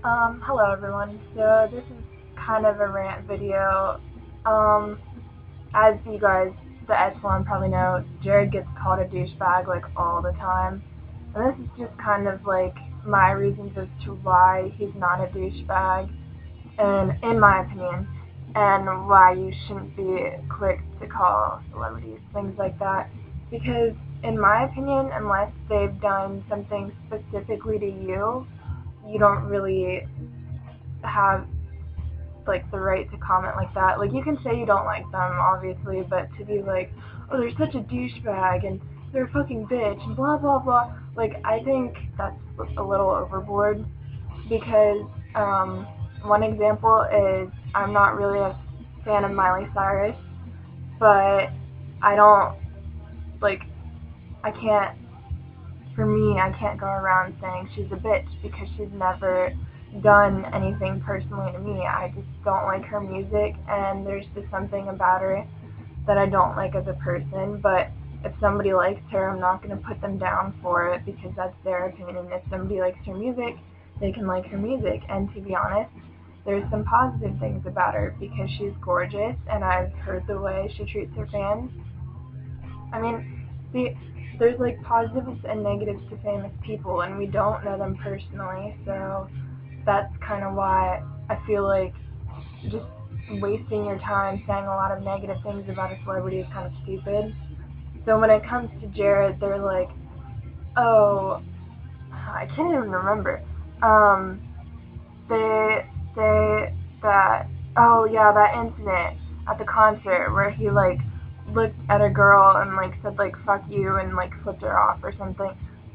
Hello everyone. So this is kind of a rant video. Um, as you guys, the echelon probably know, Jared gets called a douchebag like all the time. And this is just kind of like my reasons as to why he's not a douchebag, and in my opinion, and why you shouldn't be quick to call celebrities things like that. Because in my opinion, unless they've done something specifically to you, you don't really have like the right to comment like that. Like, you can say you don't like them, obviously, but to be like, oh, they're such a douchebag and they're a fucking bitch and blah blah blah. Like, I think that's a little overboard because one example is I'm not really a fan of Miley Cyrus, but I don't like I can't for me, I can't go around saying she's a bitch because she's never done anything personally to me. I just don't like her music, and there's just something about her that I don't like as a person. But if somebody likes her, I'm not going to put them down for it because that's their opinion. And if somebody likes her music, they can like her music. And to be honest, there's some positive things about her because she's gorgeous, and I've heard the way she treats her fans. I mean, there's like positives and negatives to famous people, and we don't know them personally, so that's kind of why I feel like just wasting your time saying a lot of negative things about a celebrity is kind of stupid. So when it comes to Jared, they're like, oh, I can't even remember. Um, they say that, oh yeah, that incident at the concert where he like looked at a girl and like said like fuck you and like flipped her off or something.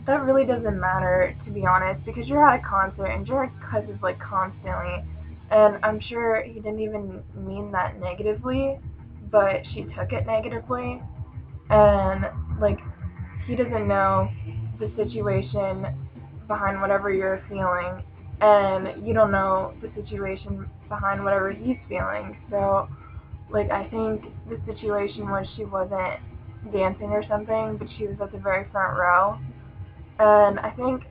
That really doesn't matter, to be honest, because you're at a concert and Jared cusses like constantly, and I'm sure he didn't even mean that negatively, but she took it negatively, and like he doesn't know the situation behind whatever you're feeling, and you don't know the situation behind whatever he's feeling. So, like, I think the situation was she wasn't dancing or something, but she was at the very front row, and I think,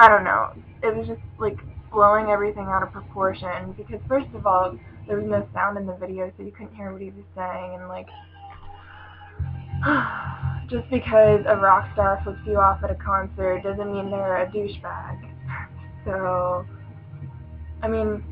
I don't know, it was just like blowing everything out of proportion because first of all, there was no sound in the video, so you couldn't hear what he was saying, and like just because a rock star flips you off at a concert doesn't mean they're a douchebag. So, I mean,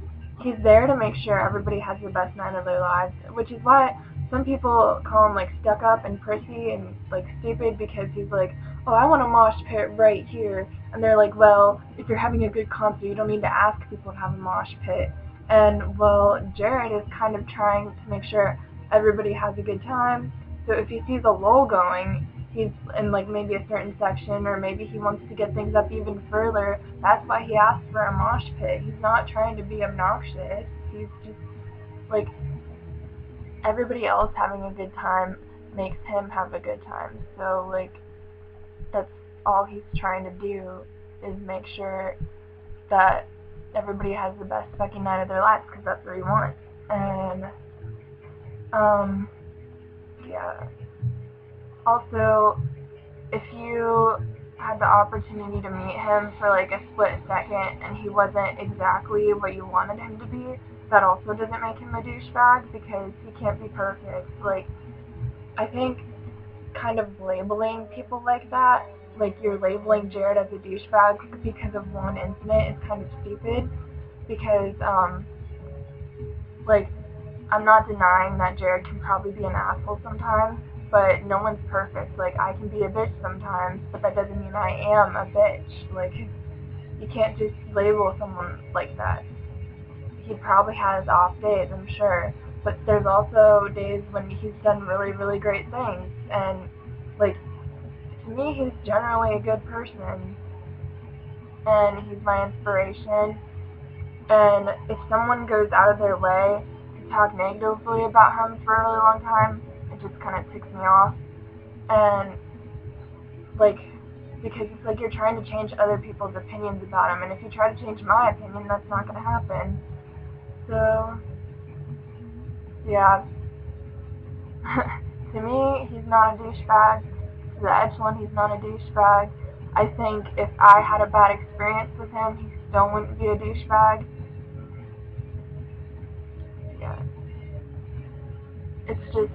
he's there to make sure everybody has the best night of their lives, which is why some people call him like stuck up and prissy and like stupid because he's like, oh, I want a mosh pit right here. And they're like, well, if you're having a good concert, you don't need to ask people to have a mosh pit. And well, Jared is kind of trying to make sure everybody has a good time. So if he sees a lull going, he's in like maybe a certain section, or maybe he wants to get things up even further. That's why he asks for a mosh pit. He's not trying to be obnoxious. He's just like, everybody else having a good time makes him have a good time. So like, that's all he's trying to do, is make sure that everybody has the best fucking night of their lives because that's what he wants. And yeah. Also, if you had the opportunity to meet him for like a split second and he wasn't exactly what you wanted him to be, that also doesn't make him a douchebag because he can't be perfect. Like, I think kind of labeling people like that, like you're labeling Jared as a douchebag because of one incident, is kind of stupid because, like, I'm not denying that Jared can probably be an asshole sometimes, but no one's perfect. Like, I can be a bitch sometimes, but that doesn't mean I am a bitch. Like, you can't just label someone like that. He probably has off days, I'm sure, but there's also days when he's done really, really great things, and, like, to me, he's generally a good person, and he's my inspiration, and if someone goes out of their way to talk negatively about him for a really long time, it just kind of ticks me off. And like, because it's like you're trying to change other people's opinions about him, and if you try to change my opinion, that's not going to happen. So yeah. To me, he's not a douchebag. To the echelon, he's not a douchebag. I think if I had a bad experience with him, he still wouldn't be a douchebag. Yeah. It's just,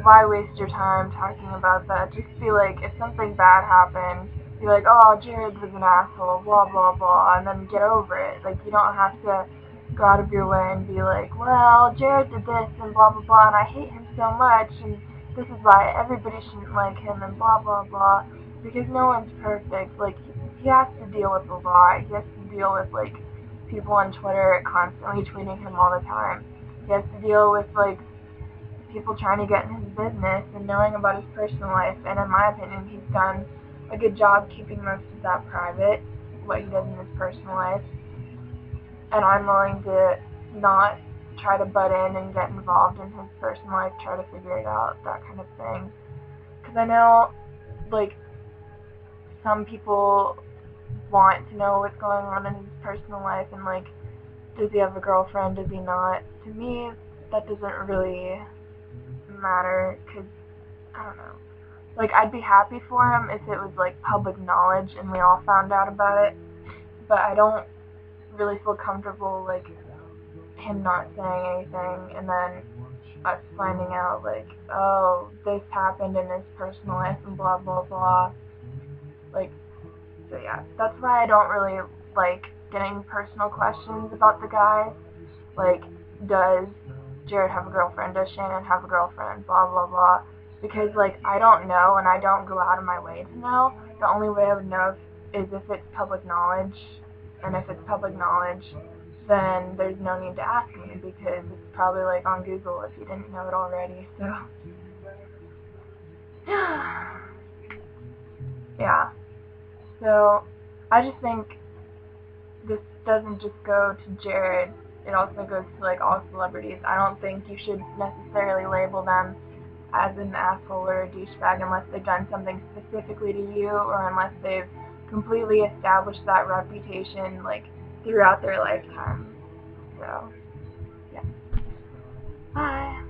why waste your time talking about that? Just be like, if something bad happened, be like, oh, Jared was an asshole, blah, blah, blah, and then get over it. Like, you don't have to go out of your way and be like, well, Jared did this and blah, blah, blah, and I hate him so much, and this is why everybody shouldn't like him, and blah, blah, blah, because no one's perfect. Like, he has to deal with a lot. He has to deal with, like, people on Twitter constantly tweeting him all the time. He has to deal with, like, people trying to get in his business and knowing about his personal life, and in my opinion, he's done a good job keeping most of that private, what he does in his personal life, and I'm willing to not try to butt in and get involved in his personal life, try to figure it out, that kind of thing, because I know, like, some people want to know what's going on in his personal life, and, like, does he have a girlfriend, does he not? To me, that doesn't really matter, because, I don't know, like, I'd be happy for him if it was, like, public knowledge and we all found out about it, but I don't really feel comfortable, like, him not saying anything, and then us finding out, like, oh, this happened in his personal life, and blah, blah, blah, like, so yeah, that's why I don't really like getting personal questions about the guy, like, does Jared have a girlfriend, does Shannon have a girlfriend, blah, blah, blah, because, like, I don't know, and I don't go out of my way to know. The only way I would know is if it's public knowledge, and if it's public knowledge, then there's no need to ask me, because it's probably, like, on Google if you didn't know it already, so, yeah, so, I just think this doesn't just go to Jared, it also goes to, like, all celebrities. I don't think you should necessarily label them as an asshole or a douchebag unless they've done something specifically to you, or unless they've completely established that reputation, like, throughout their lifetime. So, yeah. Bye.